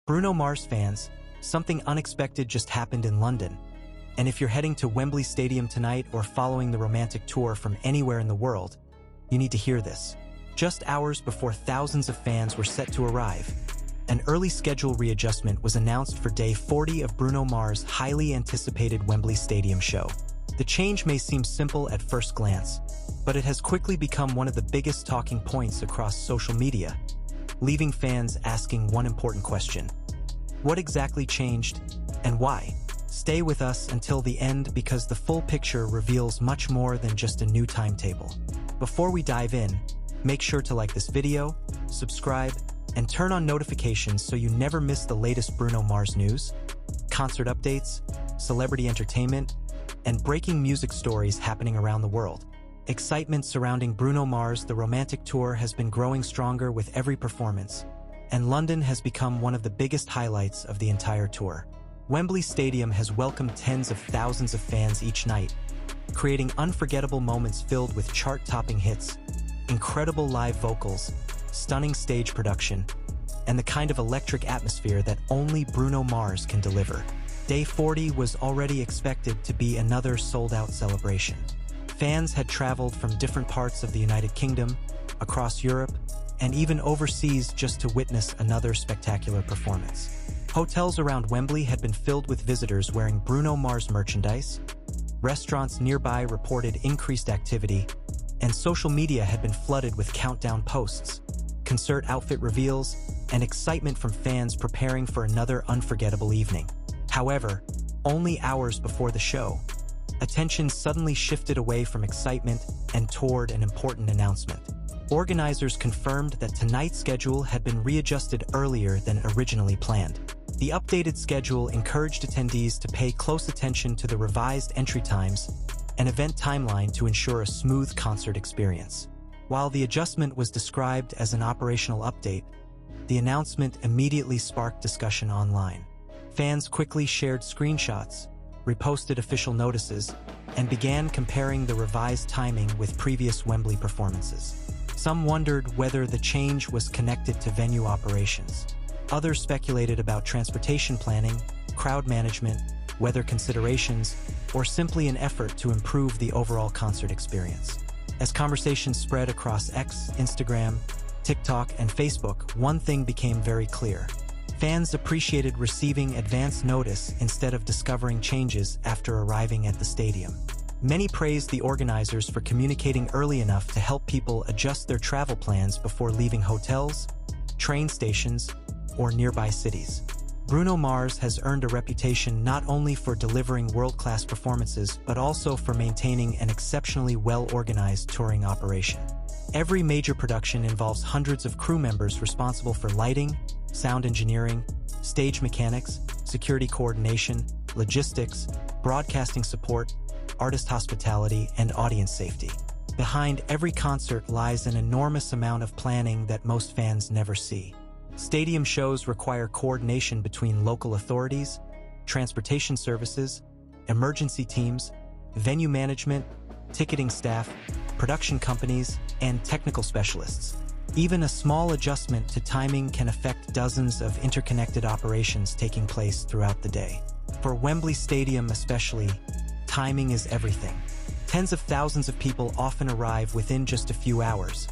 Bruno Mars fans, something unexpected just happened in London. And if you're heading to Wembley Stadium tonight or following the romantic tour from anywhere in the world, you need to hear this. Just hours before thousands of fans were set to arrive, an early schedule readjustment was announced for day 40 of Bruno Mars' highly anticipated Wembley Stadium show. The change may seem simple at first glance, but it has quickly become one of the biggest talking points across social media, leaving fans asking one important question. What exactly changed, and why? Stay with us until the end because the full picture reveals much more than just a new timetable. Before we dive in, make sure to like this video, subscribe, and turn on notifications so you never miss the latest Bruno Mars news, concert updates, celebrity entertainment, and breaking music stories happening around the world. Excitement surrounding Bruno Mars' The Romantic Tour has been growing stronger with every performance, and London has become one of the biggest highlights of the entire tour. Wembley Stadium has welcomed tens of thousands of fans each night, creating unforgettable moments filled with chart-topping hits, incredible live vocals, stunning stage production, and the kind of electric atmosphere that only Bruno Mars can deliver. Day 40 was already expected to be another sold-out celebration. Fans had traveled from different parts of the United Kingdom, across Europe, and even overseas just to witness another spectacular performance. Hotels around Wembley had been filled with visitors wearing Bruno Mars merchandise, restaurants nearby reported increased activity, and social media had been flooded with countdown posts, concert outfit reveals, and excitement from fans preparing for another unforgettable evening. However, only hours before the show, attention suddenly shifted away from excitement and toward an important announcement. Organizers confirmed that tonight's schedule had been readjusted earlier than originally planned. The updated schedule encouraged attendees to pay close attention to the revised entry times and event timeline to ensure a smooth concert experience. While the adjustment was described as an operational update, the announcement immediately sparked discussion online. Fans quickly shared screenshots, reposted official notices, and began comparing the revised timing with previous Wembley performances. Some wondered whether the change was connected to venue operations. Others speculated about transportation planning, crowd management, weather considerations, or simply an effort to improve the overall concert experience. As conversations spread across X, Instagram, TikTok, and Facebook, one thing became very clear. Fans appreciated receiving advance notice instead of discovering changes after arriving at the stadium. Many praised the organizers for communicating early enough to help people adjust their travel plans before leaving hotels, train stations, or nearby cities. Bruno Mars has earned a reputation not only for delivering world-class performances, but also for maintaining an exceptionally well-organized touring operation. Every major production involves hundreds of crew members responsible for lighting, sound engineering, stage mechanics, security coordination, logistics, broadcasting support, artist hospitality, and audience safety. Behind every concert lies an enormous amount of planning that most fans never see. Stadium shows require coordination between local authorities, transportation services, emergency teams, venue management, ticketing staff, production companies, and technical specialists. Even a small adjustment to timing can affect dozens of interconnected operations taking place throughout the day. For Wembley Stadium especially, timing is everything. Tens of thousands of people often arrive within just a few hours,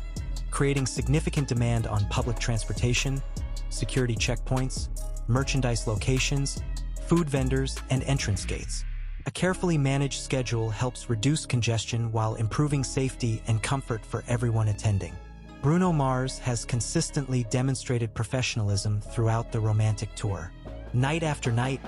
creating significant demand on public transportation, security checkpoints, merchandise locations, food vendors, and entrance gates. A carefully managed schedule helps reduce congestion while improving safety and comfort for everyone attending. Bruno Mars has consistently demonstrated professionalism throughout the romantic tour. Night after night,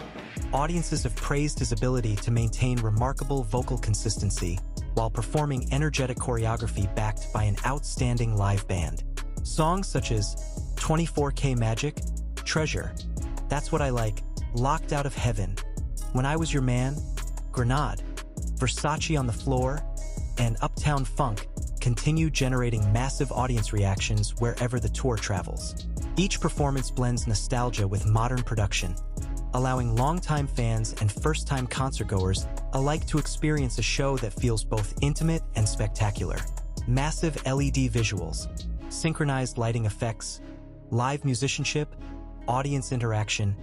audiences have praised his ability to maintain remarkable vocal consistency while performing energetic choreography backed by an outstanding live band. Songs such as 24K Magic, Treasure, That's What I Like, Locked Out of Heaven, When I Was Your Man, Grenade, Versace on the Floor, and Uptown Funk continue generating massive audience reactions wherever the tour travels. Each performance blends nostalgia with modern production, allowing longtime fans and first-time concertgoers alike to experience a show that feels both intimate and spectacular. Massive LED visuals, synchronized lighting effects, live musicianship, audience interaction,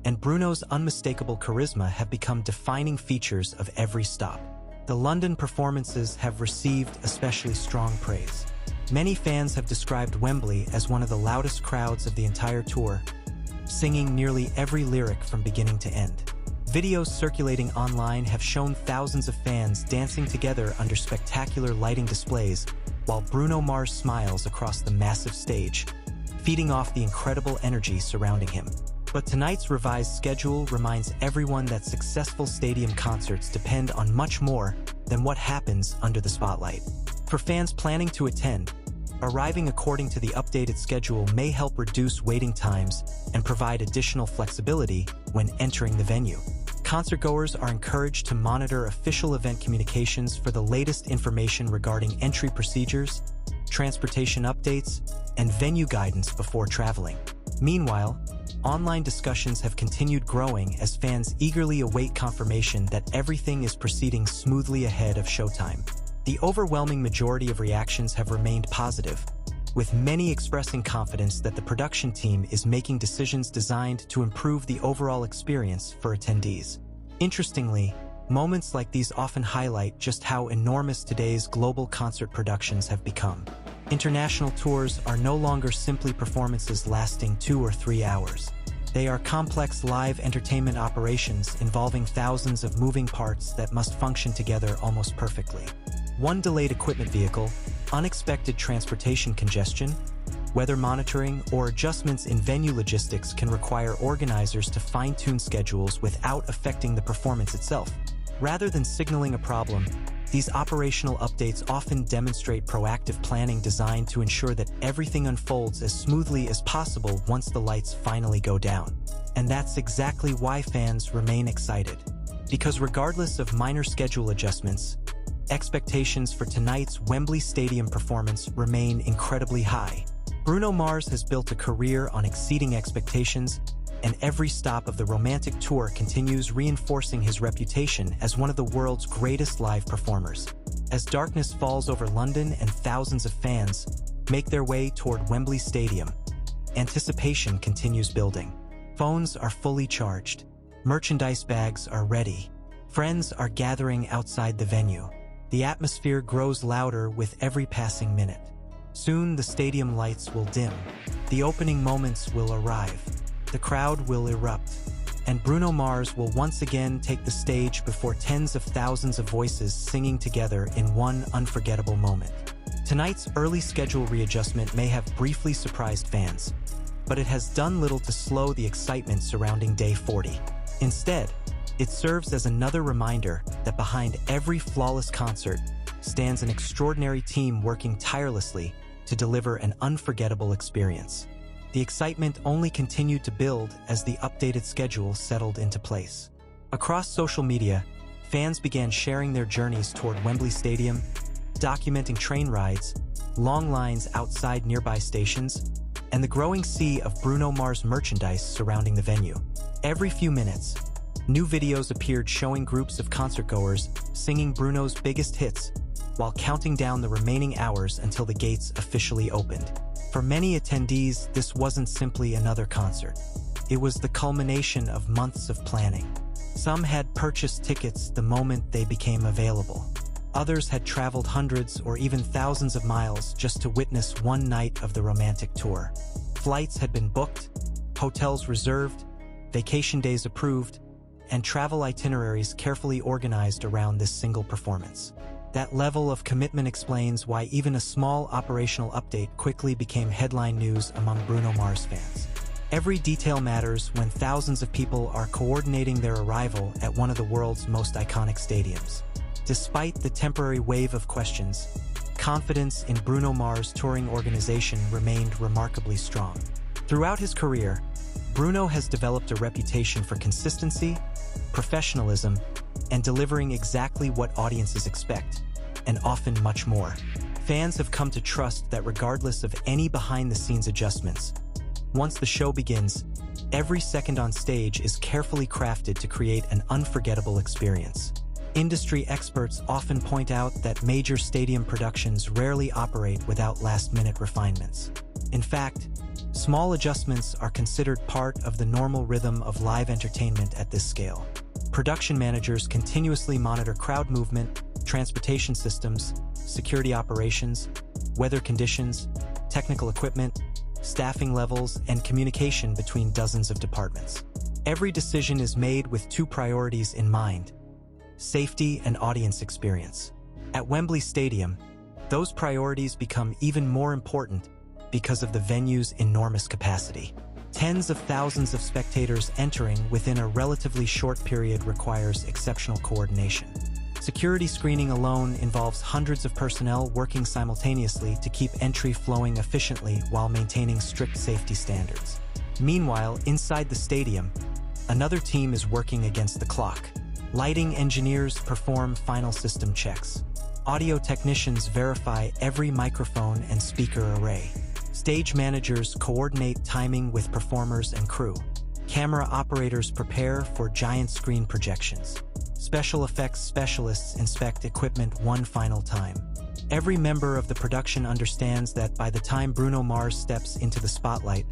and Bruno's unmistakable charisma have become defining features of every stop. The London performances have received especially strong praise. Many fans have described Wembley as one of the loudest crowds of the entire tour, singing nearly every lyric from beginning to end. Videos circulating online have shown thousands of fans dancing together under spectacular lighting displays, while Bruno Mars smiles across the massive stage, feeding off the incredible energy surrounding him. But tonight's revised schedule reminds everyone that successful stadium concerts depend on much more than what happens under the spotlight. For fans planning to attend, arriving according to the updated schedule may help reduce waiting times and provide additional flexibility when entering the venue. Concertgoers are encouraged to monitor official event communications for the latest information regarding entry procedures, transportation updates, and venue guidance before traveling. Meanwhile, online discussions have continued growing as fans eagerly await confirmation that everything is proceeding smoothly ahead of showtime. The overwhelming majority of reactions have remained positive, with many expressing confidence that the production team is making decisions designed to improve the overall experience for attendees. Interestingly, moments like these often highlight just how enormous today's global concert productions have become. International tours are no longer simply performances lasting 2 or 3 hours. They are complex live entertainment operations involving thousands of moving parts that must function together almost perfectly. One delayed equipment vehicle, unexpected transportation congestion, weather monitoring, or adjustments in venue logistics can require organizers to fine-tune schedules without affecting the performance itself. Rather than signaling a problem, these operational updates often demonstrate proactive planning designed to ensure that everything unfolds as smoothly as possible once the lights finally go down. And that's exactly why fans remain excited. Because regardless of minor schedule adjustments, expectations for tonight's Wembley Stadium performance remain incredibly high. Bruno Mars has built a career on exceeding expectations, and every stop of the romantic tour continues reinforcing his reputation as one of the world's greatest live performers. As darkness falls over London and thousands of fans make their way toward Wembley Stadium, anticipation continues building. Phones are fully charged, merchandise bags are ready, friends are gathering outside the venue. The atmosphere grows louder with every passing minute. Soon the stadium lights will dim, the opening moments will arrive, the crowd will erupt, and Bruno Mars will once again take the stage before tens of thousands of voices singing together in one unforgettable moment. Tonight's early schedule readjustment may have briefly surprised fans, but it has done little to slow the excitement surrounding Day 40. Instead, it serves as another reminder that behind every flawless concert stands an extraordinary team working tirelessly to deliver an unforgettable experience. The excitement only continued to build as the updated schedule settled into place. Across social media, fans began sharing their journeys toward Wembley Stadium, documenting train rides, long lines outside nearby stations, and the growing sea of Bruno Mars merchandise surrounding the venue. Every few minutes, new videos appeared showing groups of concertgoers singing Bruno's biggest hits, while counting down the remaining hours until the gates officially opened. For many attendees, this wasn't simply another concert. It was the culmination of months of planning. Some had purchased tickets the moment they became available. Others had traveled hundreds or even thousands of miles just to witness one night of the romantic tour. Flights had been booked, hotels reserved, vacation days approved, and travel itineraries carefully organized around this single performance. That level of commitment explains why even a small operational update quickly became headline news among Bruno Mars fans. Every detail matters when thousands of people are coordinating their arrival at one of the world's most iconic stadiums. Despite the temporary wave of questions, confidence in Bruno Mars' touring organization remained remarkably strong. Throughout his career, Bruno has developed a reputation for consistency, professionalism, and delivering exactly what audiences expect, and often much more. Fans have come to trust that regardless of any behind-the-scenes adjustments, once the show begins, every second on stage is carefully crafted to create an unforgettable experience. Industry experts often point out that major stadium productions rarely operate without last-minute refinements. In fact, Small adjustments are considered part of the normal rhythm of live entertainment at this scale. Production managers continuously monitor crowd movement, transportation systems, security operations, weather conditions, technical equipment, staffing levels, and communication between dozens of departments. Every decision is made with two priorities in mind: safety and audience experience. At Wembley Stadium, those priorities become even more important because of the venue's enormous capacity. Tens of thousands of spectators entering within a relatively short period requires exceptional coordination. Security screening alone involves hundreds of personnel working simultaneously to keep entry flowing efficiently while maintaining strict safety standards. Meanwhile, inside the stadium, another team is working against the clock. Lighting engineers perform final system checks. Audio technicians verify every microphone and speaker array. Stage managers coordinate timing with performers and crew. Camera operators prepare for giant screen projections. Special effects specialists inspect equipment one final time. Every member of the production understands that by the time Bruno Mars steps into the spotlight,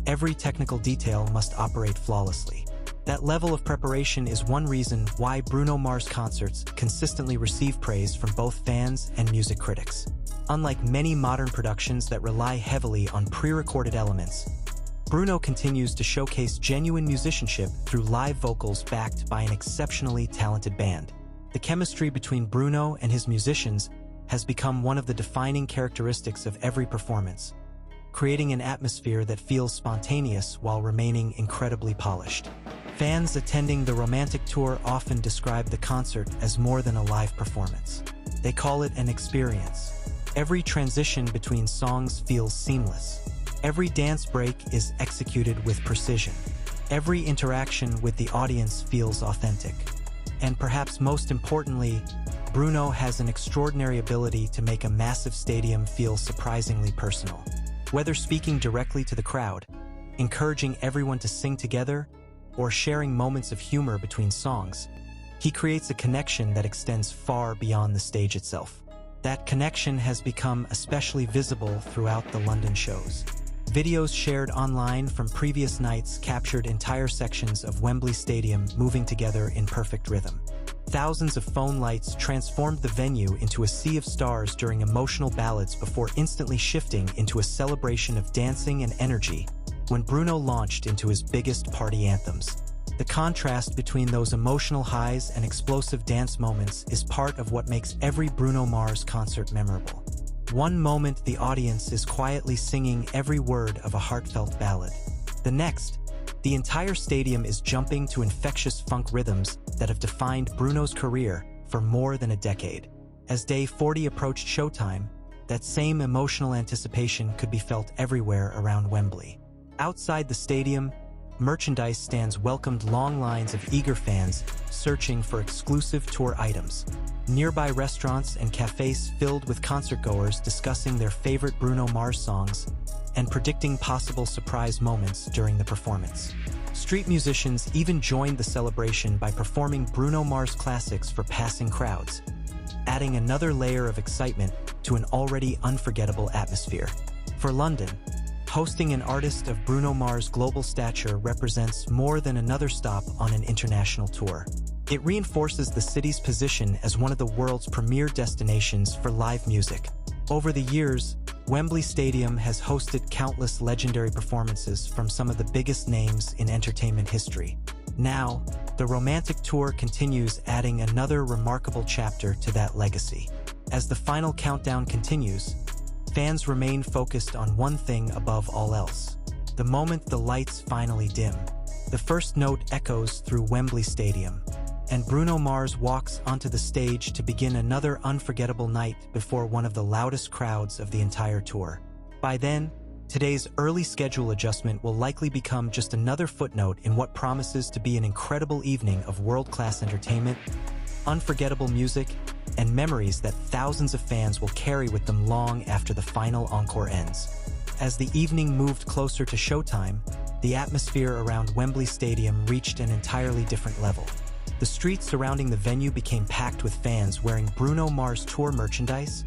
every technical detail must operate flawlessly. That level of preparation is one reason why Bruno Mars concerts consistently receive praise from both fans and music critics. Unlike many modern productions that rely heavily on pre-recorded elements, Bruno continues to showcase genuine musicianship through live vocals backed by an exceptionally talented band. The chemistry between Bruno and his musicians has become one of the defining characteristics of every performance, creating an atmosphere that feels spontaneous while remaining incredibly polished. Fans attending the Romantic Tour often describe the concert as more than a live performance. They call it an experience. Every transition between songs feels seamless. Every dance break is executed with precision. Every interaction with the audience feels authentic. And perhaps most importantly, Bruno has an extraordinary ability to make a massive stadium feel surprisingly personal. Whether speaking directly to the crowd, encouraging everyone to sing together, or sharing moments of humor between songs, he creates a connection that extends far beyond the stage itself. That connection has become especially visible throughout the London shows. Videos shared online from previous nights captured entire sections of Wembley Stadium moving together in perfect rhythm. Thousands of phone lights transformed the venue into a sea of stars during emotional ballads before instantly shifting into a celebration of dancing and energy when Bruno launched into his biggest party anthems. The contrast between those emotional highs and explosive dance moments is part of what makes every Bruno Mars concert memorable. One moment, the audience is quietly singing every word of a heartfelt ballad. The next, the entire stadium is jumping to infectious funk rhythms that have defined Bruno's career for more than a decade. As Day 40 approached showtime, that same emotional anticipation could be felt everywhere around Wembley. Outside the stadium, merchandise stands welcomed long lines of eager fans searching for exclusive tour items. Nearby restaurants and cafes filled with concertgoers discussing their favorite Bruno Mars songs and predicting possible surprise moments during the performance. Street musicians even joined the celebration by performing Bruno Mars classics for passing crowds, adding another layer of excitement to an already unforgettable atmosphere. For London, hosting an artist of Bruno Mars' global stature represents more than another stop on an international tour. It reinforces the city's position as one of the world's premier destinations for live music. Over the years, Wembley Stadium has hosted countless legendary performances from some of the biggest names in entertainment history. Now, the Romantic Tour continues, adding another remarkable chapter to that legacy. As the final countdown continues, fans remain focused on one thing above all else: the moment the lights finally dim. The first note echoes through Wembley Stadium, and Bruno Mars walks onto the stage to begin another unforgettable night before one of the loudest crowds of the entire tour. By then, today's early schedule adjustment will likely become just another footnote in what promises to be an incredible evening of world-class entertainment, unforgettable music, and memories that thousands of fans will carry with them long after the final encore ends. As the evening moved closer to showtime, the atmosphere around Wembley Stadium reached an entirely different level. The streets surrounding the venue became packed with fans wearing Bruno Mars tour merchandise,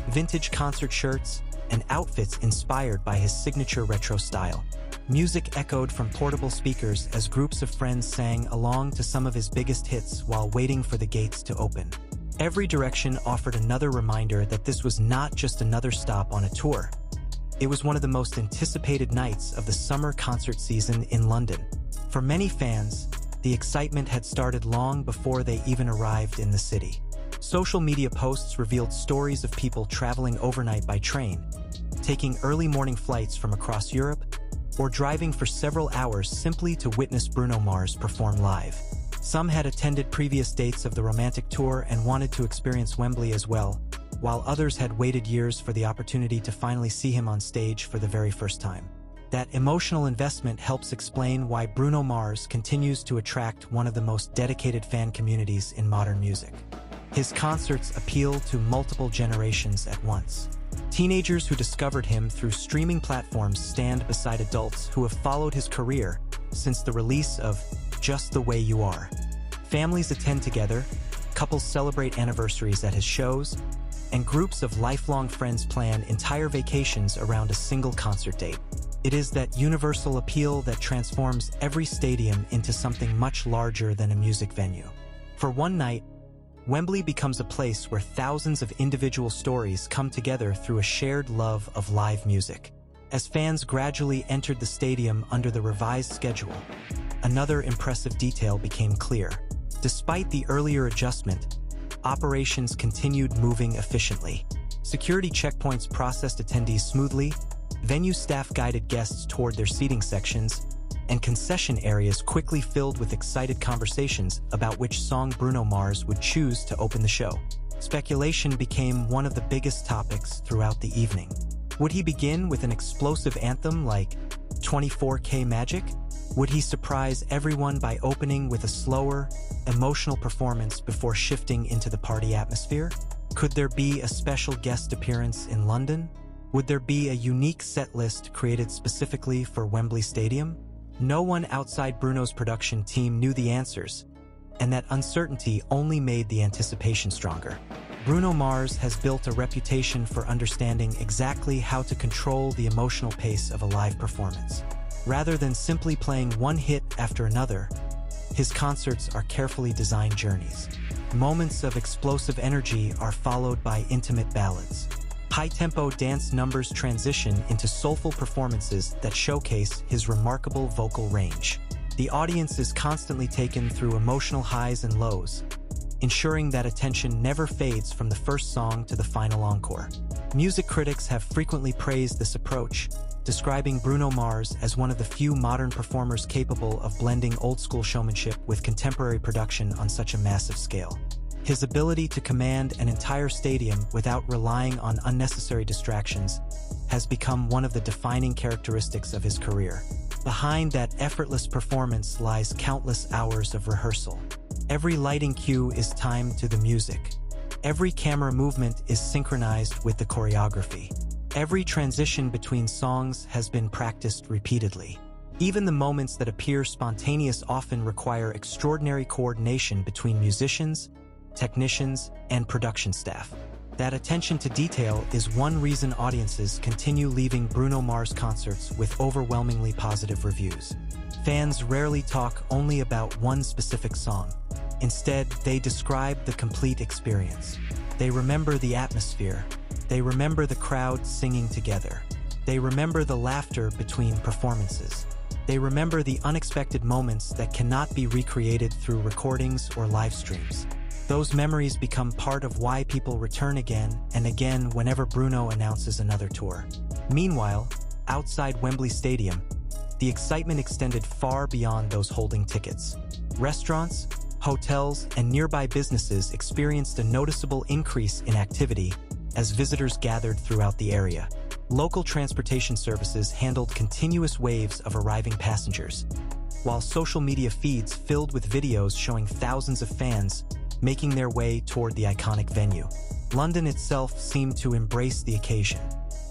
vintage concert shirts, and outfits inspired by his signature retro style. Music echoed from portable speakers as groups of friends sang along to some of his biggest hits while waiting for the gates to open. Every direction offered another reminder that this was not just another stop on a tour. It was one of the most anticipated nights of the summer concert season in London. For many fans, the excitement had started long before they even arrived in the city. Social media posts revealed stories of people traveling overnight by train, taking early morning flights from across Europe, or driving for several hours simply to witness Bruno Mars perform live. Some had attended previous dates of the romantic tour and wanted to experience Wembley as well, while others had waited years for the opportunity to finally see him on stage for the very first time. That emotional investment helps explain why Bruno Mars continues to attract one of the most dedicated fan communities in modern music. His concerts appeal to multiple generations at once. Teenagers who discovered him through streaming platforms stand beside adults who have followed his career since the release of Just the Way You Are. Families attend together, couples celebrate anniversaries at his shows, and groups of lifelong friends plan entire vacations around a single concert date. It is that universal appeal that transforms every stadium into something much larger than a music venue. For one night, Wembley becomes a place where thousands of individual stories come together through a shared love of live music. As fans gradually entered the stadium under the revised schedule, another impressive detail became clear. Despite the earlier adjustment, operations continued moving efficiently. Security checkpoints processed attendees smoothly, venue staff guided guests toward their seating sections, and concession areas quickly filled with excited conversations about which song Bruno Mars would choose to open the show. Speculation became one of the biggest topics throughout the evening. Would he begin with an explosive anthem like 24K Magic? Would he surprise everyone by opening with a slower, emotional performance before shifting into the party atmosphere? Could there be a special guest appearance in London? Would there be a unique set list created specifically for Wembley Stadium? No one outside Bruno's production team knew the answers, and that uncertainty only made the anticipation stronger. Bruno Mars has built a reputation for understanding exactly how to control the emotional pace of a live performance. Rather than simply playing one hit after another, his concerts are carefully designed journeys. Moments of explosive energy are followed by intimate ballads. High-tempo dance numbers transition into soulful performances that showcase his remarkable vocal range. The audience is constantly taken through emotional highs and lows, ensuring that attention never fades from the first song to the final encore. Music critics have frequently praised this approach, describing Bruno Mars as one of the few modern performers capable of blending old-school showmanship with contemporary production on such a massive scale. His ability to command an entire stadium without relying on unnecessary distractions has become one of the defining characteristics of his career. Behind that effortless performance lies countless hours of rehearsal. Every lighting cue is timed to the music. Every camera movement is synchronized with the choreography. Every transition between songs has been practiced repeatedly. Even the moments that appear spontaneous often require extraordinary coordination between musicians, technicians, and production staff. That attention to detail is one reason audiences continue leaving Bruno Mars concerts with overwhelmingly positive reviews. Fans rarely talk only about one specific song. Instead, they describe the complete experience. They remember the atmosphere. They remember the crowd singing together. They remember the laughter between performances. They remember the unexpected moments that cannot be recreated through recordings or live streams. Those memories become part of why people return again and again whenever Bruno announces another tour. Meanwhile, outside Wembley Stadium, the excitement extended far beyond those holding tickets. Restaurants, hotels, and nearby businesses experienced a noticeable increase in activity as visitors gathered throughout the area. Local transportation services handled continuous waves of arriving passengers, while social media feeds filled with videos showing thousands of fans making their way toward the iconic venue. London itself seemed to embrace the occasion.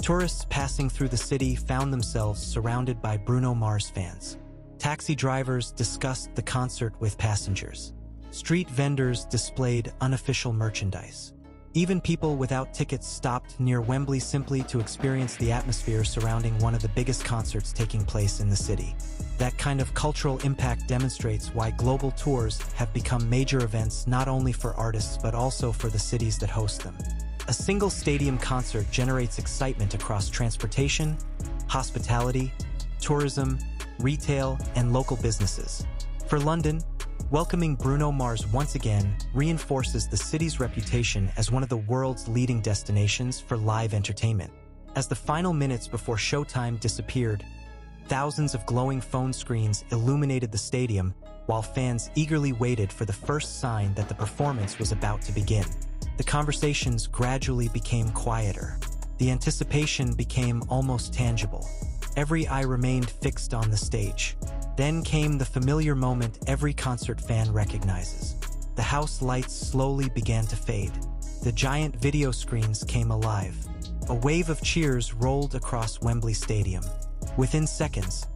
Tourists passing through the city found themselves surrounded by Bruno Mars fans. Taxi drivers discussed the concert with passengers. Street vendors displayed unofficial merchandise. Even people without tickets stopped near Wembley simply to experience the atmosphere surrounding one of the biggest concerts taking place in the city. That kind of cultural impact demonstrates why global tours have become major events not only for artists but also for the cities that host them. A single stadium concert generates excitement across transportation, hospitality, tourism, retail, and local businesses. For London, welcoming Bruno Mars once again reinforces the city's reputation as one of the world's leading destinations for live entertainment. As the final minutes before showtime disappeared, thousands of glowing phone screens illuminated the stadium while fans eagerly waited for the first sign that the performance was about to begin. The conversations gradually became quieter. The anticipation became almost tangible. Every eye remained fixed on the stage. Then came the familiar moment every concert fan recognizes. The house lights slowly began to fade. The giant video screens came alive. A wave of cheers rolled across Wembley Stadium. Within seconds,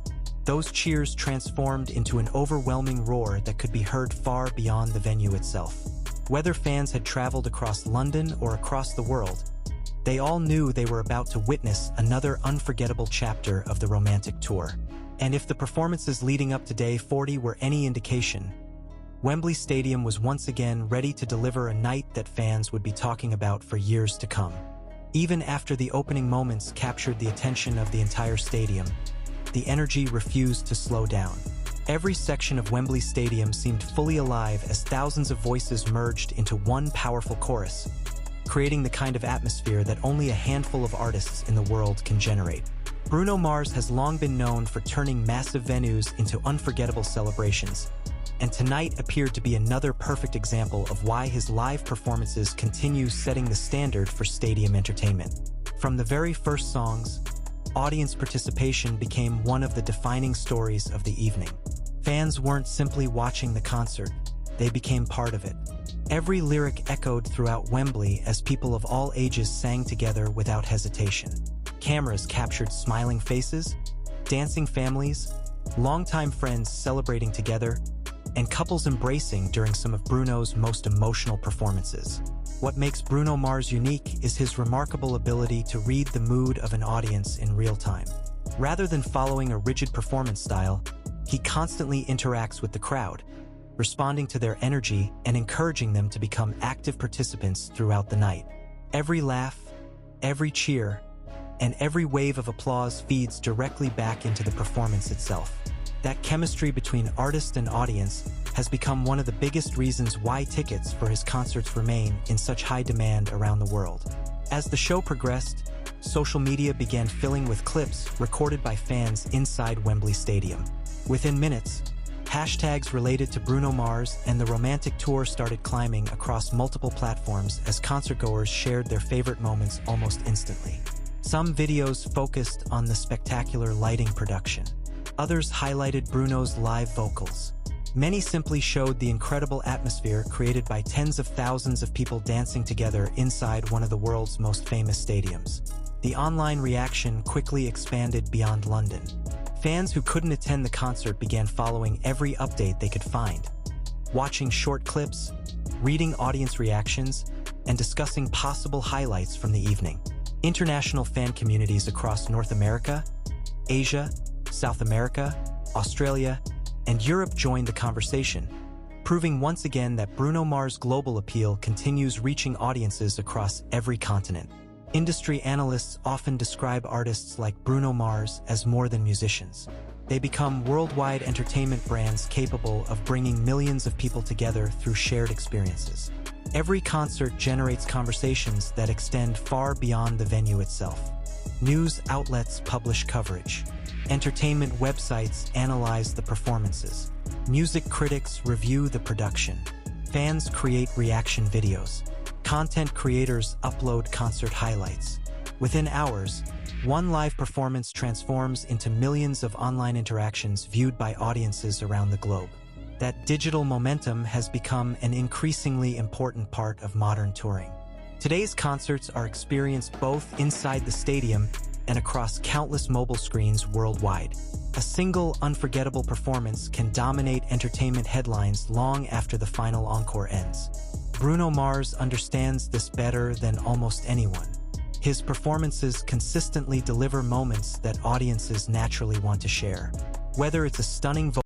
those cheers transformed into an overwhelming roar that could be heard far beyond the venue itself. Whether fans had traveled across London or across the world, they all knew they were about to witness another unforgettable chapter of the romantic tour. And if the performances leading up to Day 40 were any indication, Wembley Stadium was once again ready to deliver a night that fans would be talking about for years to come. Even after the opening moments captured the attention of the entire stadium, the energy refused to slow down. Every section of Wembley Stadium seemed fully alive as thousands of voices merged into one powerful chorus, creating the kind of atmosphere that only a handful of artists in the world can generate. Bruno Mars has long been known for turning massive venues into unforgettable celebrations, and tonight appeared to be another perfect example of why his live performances continue setting the standard for stadium entertainment. From the very first songs, audience participation became one of the defining stories of the evening. Fans weren't simply watching the concert, they became part of it. Every lyric echoed throughout Wembley as people of all ages sang together without hesitation. Cameras captured smiling faces, dancing families, longtime friends celebrating together, and couples embracing during some of Bruno's most emotional performances. What makes Bruno Mars unique is his remarkable ability to read the mood of an audience in real time. Rather than following a rigid performance style, he constantly interacts with the crowd, responding to their energy and encouraging them to become active participants throughout the night. Every laugh, every cheer, and every wave of applause feeds directly back into the performance itself. That chemistry between artist and audience has become one of the biggest reasons why tickets for his concerts remain in such high demand around the world. As the show progressed, social media began filling with clips recorded by fans inside Wembley Stadium. Within minutes, hashtags related to Bruno Mars and the romantic tour started climbing across multiple platforms as concertgoers shared their favorite moments almost instantly. Some videos focused on the spectacular lighting production. Others highlighted Bruno's live vocals. Many simply showed the incredible atmosphere created by tens of thousands of people dancing together inside one of the world's most famous stadiums. The online reaction quickly expanded beyond London. Fans who couldn't attend the concert began following every update they could find, watching short clips, reading audience reactions, and discussing possible highlights from the evening. International fan communities across North America, Asia, South America, Australia, and Europe joined the conversation, proving once again that Bruno Mars' global appeal continues reaching audiences across every continent. Industry analysts often describe artists like Bruno Mars as more than musicians. They become worldwide entertainment brands capable of bringing millions of people together through shared experiences. Every concert generates conversations that extend far beyond the venue itself. News outlets publish coverage. Entertainment websites analyze the performances. Music critics review the production. Fans create reaction videos. Content creators upload concert highlights. Within hours, one live performance transforms into millions of online interactions viewed by audiences around the globe. That digital momentum has become an increasingly important part of modern touring. Today's concerts are experienced both inside the stadium and across countless mobile screens worldwide. A single unforgettable performance can dominate entertainment headlines long after the final encore ends. Bruno Mars understands this better than almost anyone. His performances consistently deliver moments that audiences naturally want to share. Whether it's a stunning